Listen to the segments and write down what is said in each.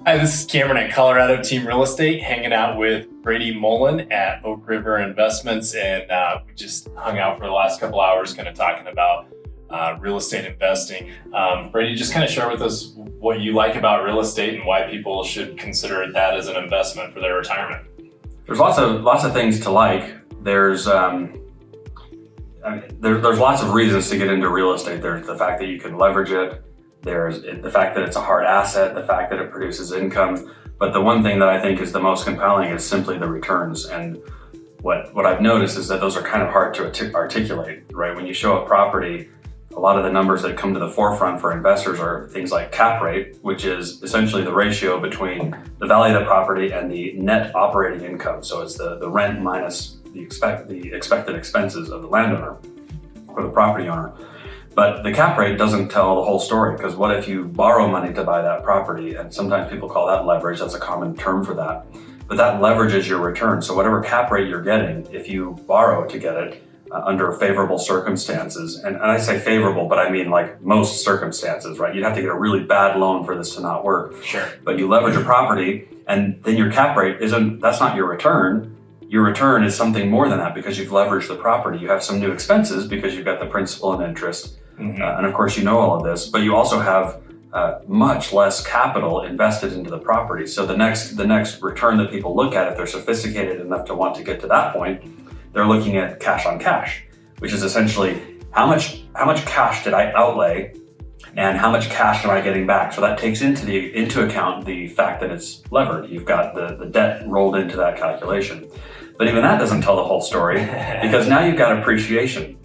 Hi, this is Cameron at Colorado Team Real Estate, hanging out with Brady Mullen at Oak River Investments, and we just hung out for the last couple hours kind of talking about real estate investing. Brady, just kind of share with us what you like about real estate and why people should consider that as an investment for their retirement. There's lots of things to like. There's lots of reasons to get into real estate. There's the fact that you can leverage it. There's the fact that it's a hard asset, the fact that it produces income. But the one thing that I think is the most compelling is simply the returns. And what I've noticed is that those are kind of hard to articulate, right? When you show a property, a lot of the numbers that come to the forefront for investors are things like cap rate, which is essentially the ratio between the value of the property and the net operating income. So it's the rent minus the expected expenses of the landowner or the property owner. But the cap rate doesn't tell the whole story, because what if you borrow money to buy that property? And sometimes people call that leverage. That's a common term for that. But that leverages your return. So whatever cap rate you're getting, if you borrow to get it under favorable circumstances, and I say favorable, but I mean like most circumstances, right? You'd have to get a really bad loan for this to not work. Sure. But you leverage a property, and then your cap rate that's not your return. Your return is something more than that, because you've leveraged the property. You have some new expenses because you've got the principal and interest. Mm-hmm. And of course, you know all of this, but you also have much less capital invested into the property. So the next return that people look at, if they're sophisticated enough to want to get to that point, they're looking at cash on cash, which is essentially how much cash did I outlay and how much cash am I getting back? So that takes into account the fact that it's levered. You've got the debt rolled into that calculation. But even that doesn't tell the whole story, because now you've got appreciation.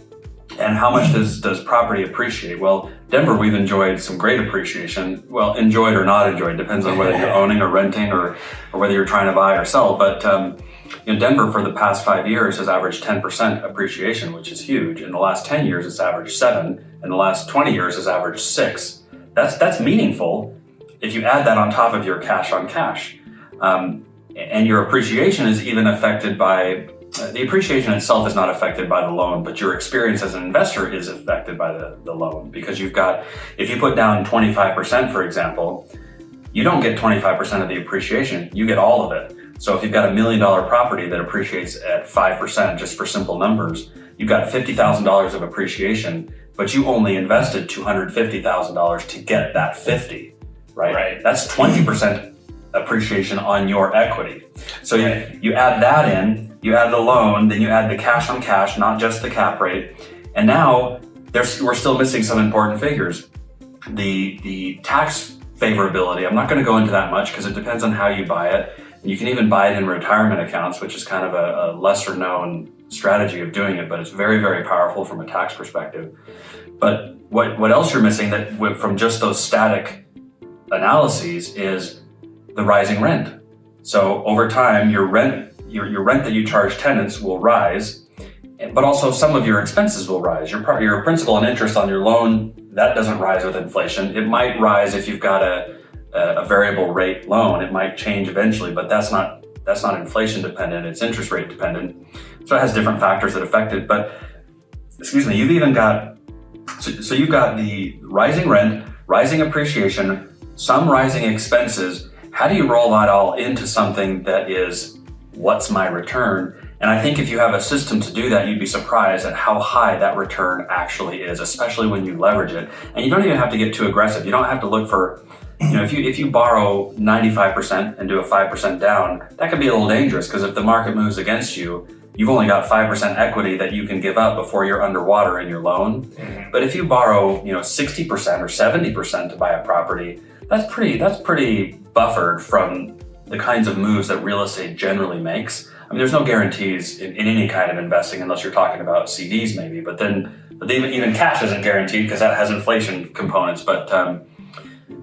And how much does property appreciate? Well, Denver, we've enjoyed some great appreciation. Well, enjoyed or not enjoyed, depends on whether you're owning or renting or whether you're trying to buy or sell. But Denver for the past 5 years has averaged 10% appreciation, which is huge. In the last 10 years, it's averaged 7. In the last 20 years, it's averaged 6. That's meaningful if you add that on top of your cash on cash. And your appreciation is even affected by, the appreciation itself is not affected by the loan, but your experience as an investor is affected by the loan. Because if you put down 25%, for example, you don't get 25% of the appreciation, you get all of it. So if you've got $1 million property that appreciates at 5%, just for simple numbers, you've got $50,000 of appreciation, but you only invested $250,000 to get that 50, right? That's 20% appreciation on your equity. So you add that in, you add the loan, then you add the cash on cash, not just the cap rate. And now we're still missing some important figures. The tax favorability, I'm not going to go into that much because it depends on how you buy it. You can even buy it in retirement accounts, which is kind of a lesser known strategy of doing it, but it's very, very powerful from a tax perspective. But what else you're missing from just those static analyses is the rising rent. So over time, your rent that you charge tenants will rise, but also some of your expenses will rise. Your principal and interest on your loan, that doesn't rise with inflation. It might rise if you've got a variable rate loan. It might change eventually, but that's not inflation dependent. It's interest rate dependent. So it has different factors that affect it. But you've even got you've got the rising rent, rising appreciation, some rising expenses. How do you roll that all into something that is, what's my return? And I think if you have a system to do that, you'd be surprised at how high that return actually is, especially when you leverage it. And you don't even have to get too aggressive. You don't have to look for, if you borrow 95% and do a 5% down, that can be a little dangerous, because if the market moves against you, you've only got 5% equity that you can give up before you're underwater in your loan. Mm-hmm. But if you borrow, 60% or 70% to buy a property, that's pretty buffered from the kinds of moves that real estate generally makes. I mean, there's no guarantees in any kind of investing unless you're talking about CDs maybe, but even cash isn't guaranteed because that has inflation components. But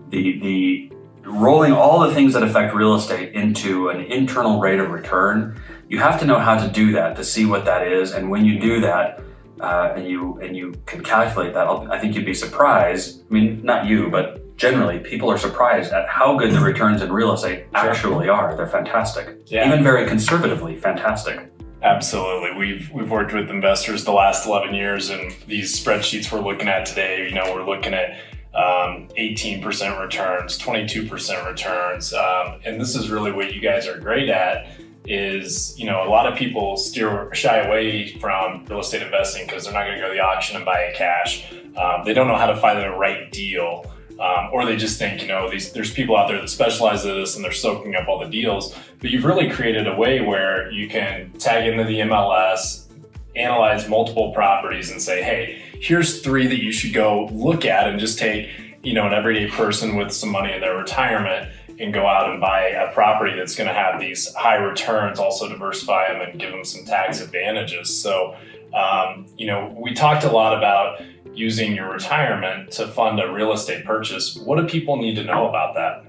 the rolling all the things that affect real estate into an internal rate of return, you have to know how to do that to see what that is. And when you do that, and you can calculate that, I think you'd be surprised. I mean, not you, but generally people are surprised at how good the returns in real estate actually are. They're fantastic. Yeah. Even very conservatively fantastic. Absolutely. We've worked with investors the last 11 years, and these spreadsheets we're looking at today, we're looking at 18% returns, 22% returns. And this is really what you guys are great at is, a lot of people shy away from real estate investing because they're not going to go to the auction and buy it cash. They don't know how to find the right deal. Or they just think, there's people out there that specialize in this and they're soaking up all the deals. But you've really created a way where you can tag into the MLS, analyze multiple properties and say, hey, here's 3 that you should go look at, and just take, an everyday person with some money in their retirement and go out and buy a property that's going to have these high returns, also diversify them and give them some tax advantages. So, we talked a lot about using your retirement to fund a real estate purchase. What do people need to know about that?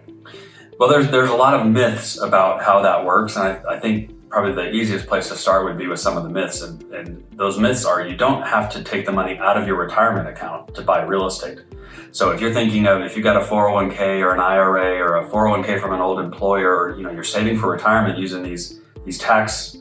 Well, there's a lot of myths about how that works, and I think probably the easiest place to start would be with some of the myths. And those myths are, you don't have to take the money out of your retirement account to buy real estate. So if you're thinking of, if you got a 401k or an IRA or a 401k from an old employer, or you're saving for retirement using these tax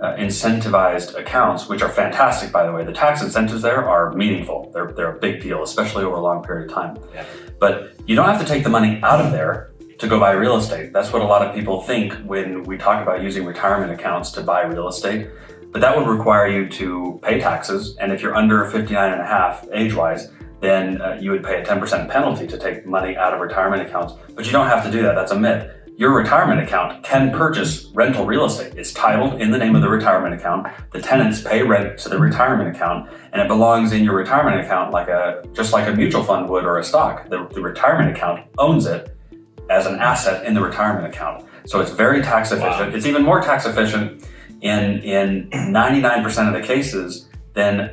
incentivized accounts, which are fantastic, by the way. The tax incentives there are meaningful. They're a big deal, especially over a long period of time. Yeah. But you don't have to take the money out of there to go buy real estate. That's what a lot of people think when we talk about using retirement accounts to buy real estate. But that would require you to pay taxes. And if you're under 59 and a half age-wise, then you would pay a 10% penalty to take money out of retirement accounts. But you don't have to do that. That's a myth. Your retirement account can purchase rental real estate. It's titled in the name of the retirement account. The tenants pay rent to the retirement account, and it belongs in your retirement account just like a mutual fund would or a stock. The retirement account owns it as an asset in the retirement account. So it's very tax efficient. Wow. It's even more tax efficient in 99% of the cases than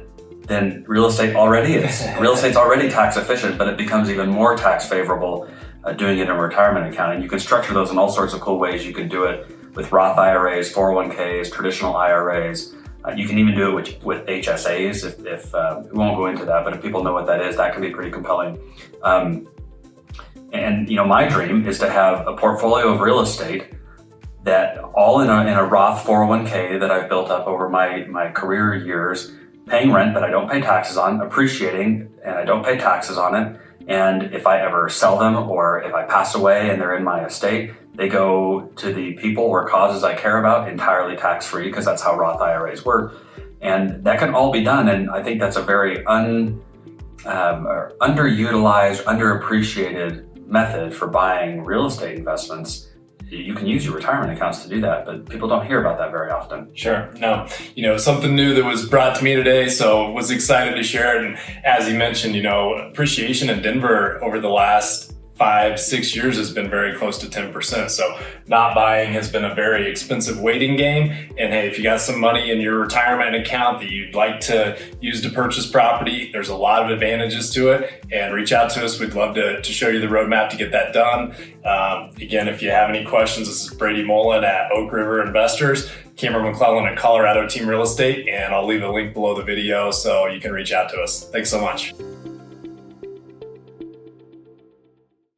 real estate already is. Real estate's already tax efficient, but it becomes even more tax favorable doing it in a retirement account. And you can structure those in all sorts of cool ways. You can do it with Roth IRAs, 401ks, traditional IRAs. You can even do it with HSAs. If we won't go into that, but if people know what that is, that can be pretty compelling. And my dream is to have a portfolio of real estate that all in a Roth 401k that I've built up over my career years, paying rent that I don't pay taxes on, appreciating, and I don't pay taxes on it. And if I ever sell them, or if I pass away and they're in my estate, they go to the people or causes I care about entirely tax-free, because that's how Roth IRAs work. And that can all be done. And I think that's a very underutilized, underappreciated method for buying real estate investments. You can use your retirement accounts to do that, but people don't hear about that very often. Sure. No, something new that was brought to me today, so was excited to share it. And as you mentioned, appreciation in Denver over the last 5-6 years has been very close to 10%. So not buying has been a very expensive waiting game. And hey, if you got some money in your retirement account that you'd like to use to purchase property, there's a lot of advantages to it. And reach out to us. We'd love to show you the roadmap to get that done. Again, if you have any questions, this is Brady Mullen at Oak River Investors, Cameron McClellan at Colorado Team Real Estate, and I'll leave a link below the video so you can reach out to us. Thanks so much.